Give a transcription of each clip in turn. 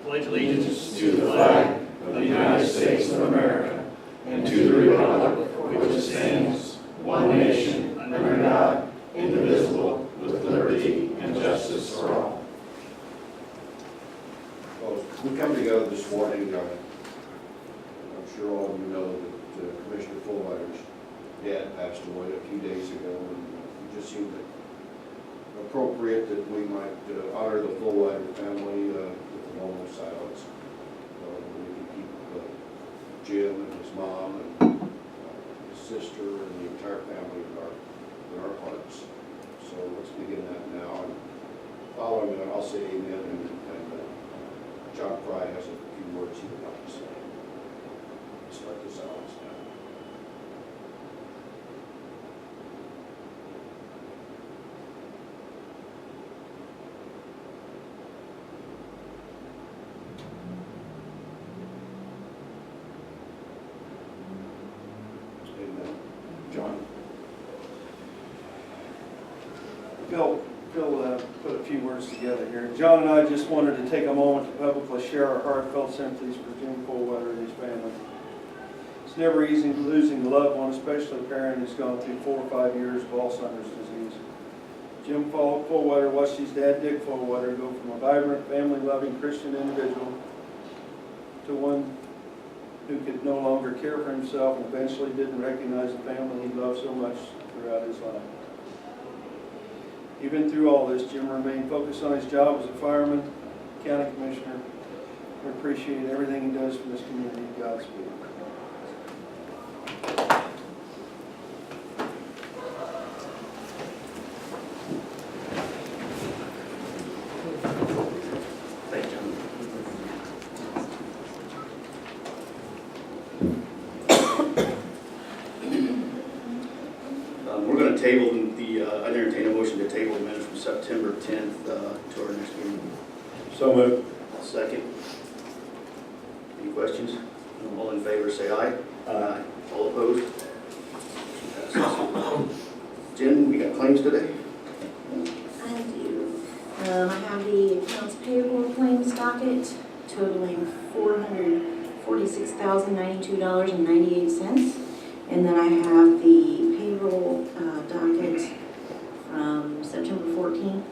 pledge allegiance to the flag of the United States of America and to the republic for which it stands, one nation, under God, indivisible, with liberty and justice for all. Well, we come together this morning. I'm sure all of you know that Commissioner Fullwider's dad passed away a few days ago, and it just seemed appropriate that we might honor the Fullwider family with a moment of silence. We can keep Jim and his mom and his sister and the entire family in our hearts. So let's begin that now. And following that, I'll say amen, and John Fry has a few words he would like to say. Let's start the silence now. Amen. John? Phil put a few words together here. John and I just wanted to take a moment to publicly share our heartfelt sympathies for Jim Fullwider and his family. It's never easy losing a loved one, especially a parent who's gone through 4 or 5 years of Alzheimer's disease. Jim Fullwider watched his dad, Dick Fullwider, go from a vibrant, family-loving Christian individual to one who could no longer care for himself and eventually didn't recognize the family he loved so much throughout his life. Even through all this, Jim remained focused on his job as a fireman, county commissioner. We appreciate everything he does for this community. Godspeed. Thank you, John. We're going to table I entertain a motion to table the minutes from September 10th to our next meeting. So moved. Second. Any questions? All in favor say aye. Aye. All opposed? Jen, we got claims today? I do. I have the accounts payable claims docket totaling $446,092.98. And then I have the payroll docket from September 14th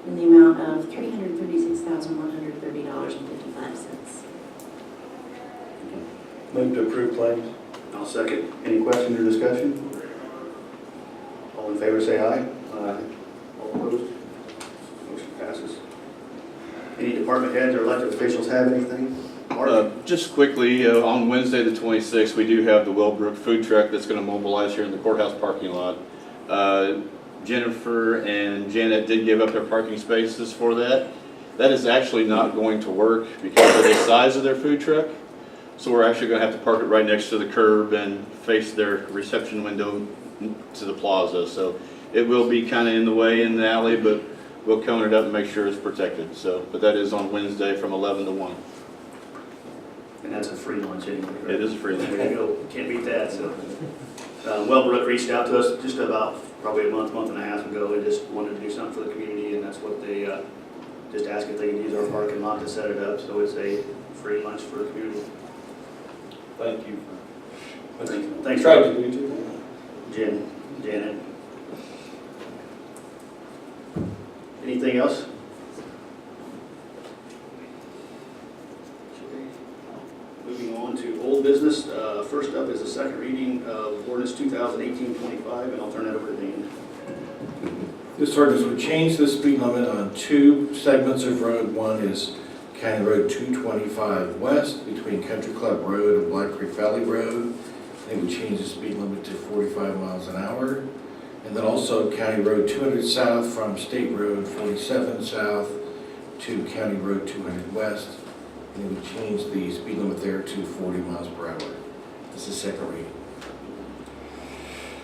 in the amount of $336,130.55. Move to approve claims. I'll second. Any questions or discussion? All in favor say aye. Aye. All opposed? Motion passes. Any department heads or elected officials have anything? Just quickly, on Wednesday the 26th, we do have the Wellbrook food truck that's going to mobilize here in the courthouse parking lot. Jennifer and Janet did give up their parking spaces for that. That is actually not going to work because of the size of their food truck. So we're actually going to have to park it right next to the curb and face their reception window to the plaza. So it will be kind of in the way in the alley, but we'll cone it up and make sure it's protected. So, but that is on Wednesday from 11 to 1. And that's a free lunch anyway, right? It is a free lunch. There you go. Can't beat that. So, Wellbrook reached out to us just about probably a month and a half ago. They just wanted to do something for the community, and that's what they just asked if they could use our parking lot to set it up. So it's a free lunch for the community. Thank you. Thanks, Tried Rob. to do too. Janet. Anything else? Moving on to old business. First up is the second reading of Ordinance 2018-25, and I'll turn that over to Dan. This ordinance would change the speed limit on 2 segments of road. One is County Road 225 West between Country Club Road and Black Creek Valley Road. They would change the speed limit to 45 miles an hour. And then also County Road 200 South from State Road 47 South to County Road 200 West. And it would change the speed limit there to 40 miles per hour. This is second reading.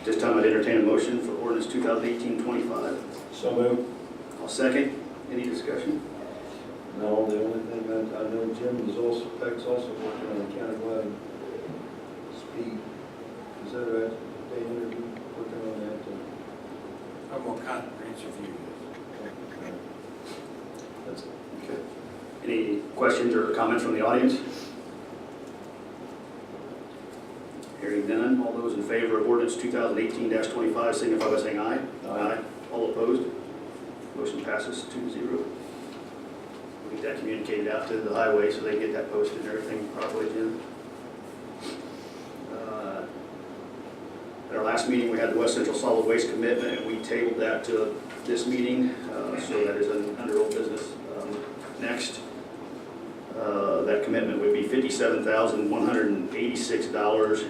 This time I'd entertain a motion for Ordinance 2018-25. So moved. I'll second. Any discussion? No, the only thing I know Jim is also working on the county-wide speed. Is that right? They interviewed, working on that. A more comprehensive view. That's it. Okay. Any questions or comments from the audience? Hearing none, all those in favor of ordinance 2018-25 signify by saying aye. Aye. All opposed? Motion passes 2-0. We'll get that communicated out to the highway so they get that posted and everything properly, Jim. At our last meeting, we had the West Central Solid Waste commitment, and we tabled that to this meeting, so that is under old business. Next, that commitment would be $57,186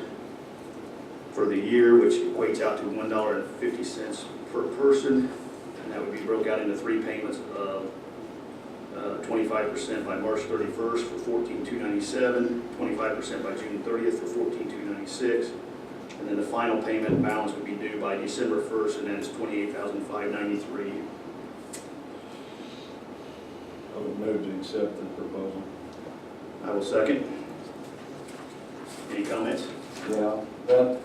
for the year, which equates out to $1.50 per person, and that would be broke out into 3 payments of 25% by March 31st for $14,297, 25% by June 30th for $14,296, and then the final payment balance would be due by December 1st, and then it's $28,593. I would move to accept the proposal. I will second. Any comments? Yeah, that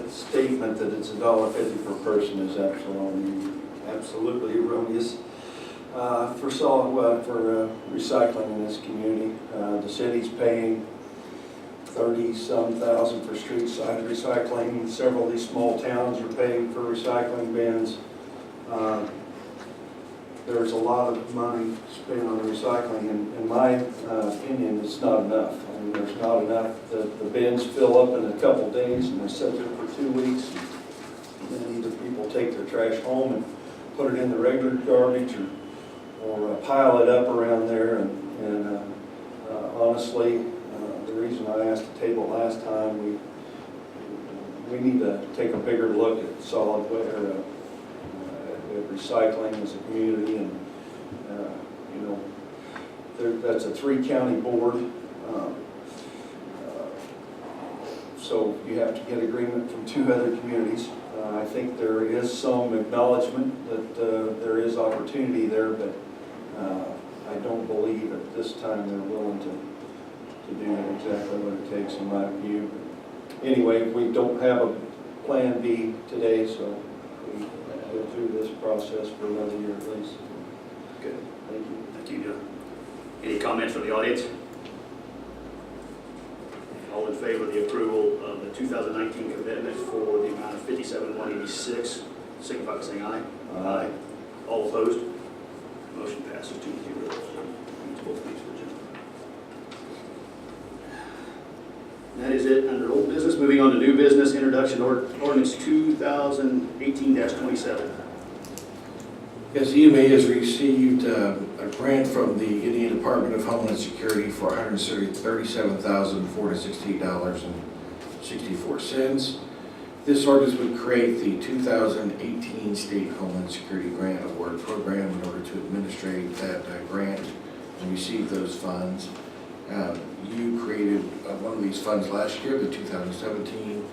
statement that it's $1.50 per person is absolutely erroneous. For recycling in this community, the city's paying 30-some thousand for street side recycling. Several of these small towns are paying for recycling bins. There's a lot of money spent on recycling, and in my opinion, it's not enough. I mean, there's not enough. The bins fill up in a couple days, and they sit there for 2 weeks. And then either people take their trash home and put it in the regular garbage, or pile it up around there. And honestly, the reason I asked to table last time, we need to take a bigger look at solid waste, at recycling as a community, and that's a 3-county board, so you have to get agreement from 2 other communities. I think there is some acknowledgement that there is opportunity there, but I don't believe at this time they're willing to do exactly what it takes, in my view. Anyway, we don't have a plan B today, so we go through this process for another year at least. Good. Thank you. Thank you, John. Any comments from the audience? All in favor of the approval of the 2019 commitment for the amount of $57,186, signify by saying aye. Aye. All opposed? Motion passes 2-0. That is it under old business. Moving on to new business, introduction ordinance 2018-27. Yes, EMA has received a grant from the Indiana Department of Homeland Security for $137,468.64. This ordinance would create the 2018 State Homeland Security Grant Award Program in order to administrate that grant and receive those funds. You created one of these funds last year, the 2017.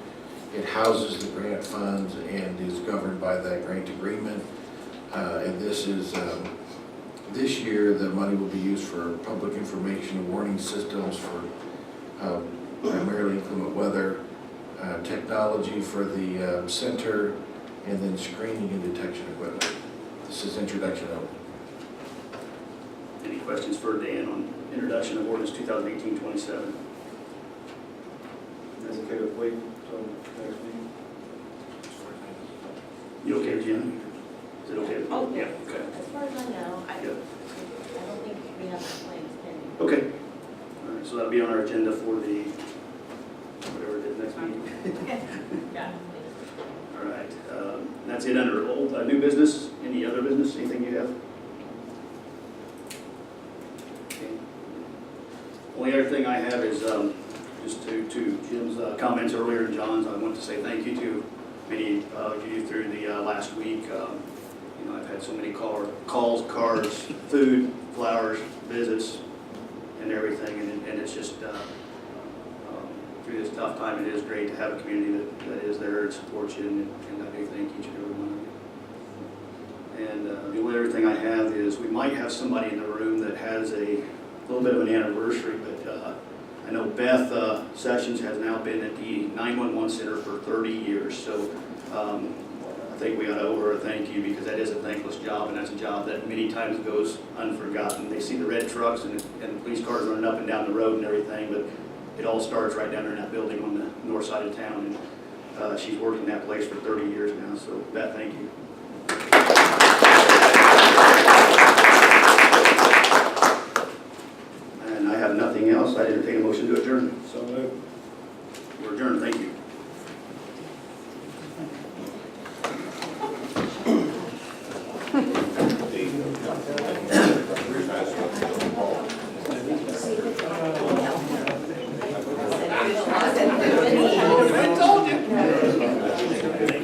It houses the grant funds and is governed by that grant agreement. And this year, the money will be used for public information and warning systems for primarily inclement weather, technology for the center, and then screening and detection equipment. This is introduction only. Any questions for Dan on introduction of ordinance 2018-27? That's okay with waiting until next meeting? You okay, Jim? Is it okay? Oh, Yeah, okay. As far as I know, I Yeah. don't think we have any plans pending. Okay. All right, so that'll be on our agenda for the, whatever it is, next meeting. Yeah. All right, that's it under old, new business. Any other business, anything you have? Okay. Only other thing I have is just to Jim's comments earlier and John's, I want to say thank you to many of you through the last week. I've had so many calls, cards, food, flowers, visits, and everything, and it's just through this tough time, it is great to have a community that is there and supports you, and I do thank each and every one of you. And the only other thing I have is we might have somebody in the room that has a little bit of an anniversary, but I know Beth Sessions has now been at the 911 center for 30 years, so think we ought to owe her a thank you, because that is a thankless job, and that's a job that many times goes unforgotten. They see the red trucks and the police cars running up and down the road and everything, but it all starts right down there in that building on the north side of town, and she's worked in that place for 30 years now, so Beth, thank you. And I have nothing else. I entertain a motion to adjourn. So moved.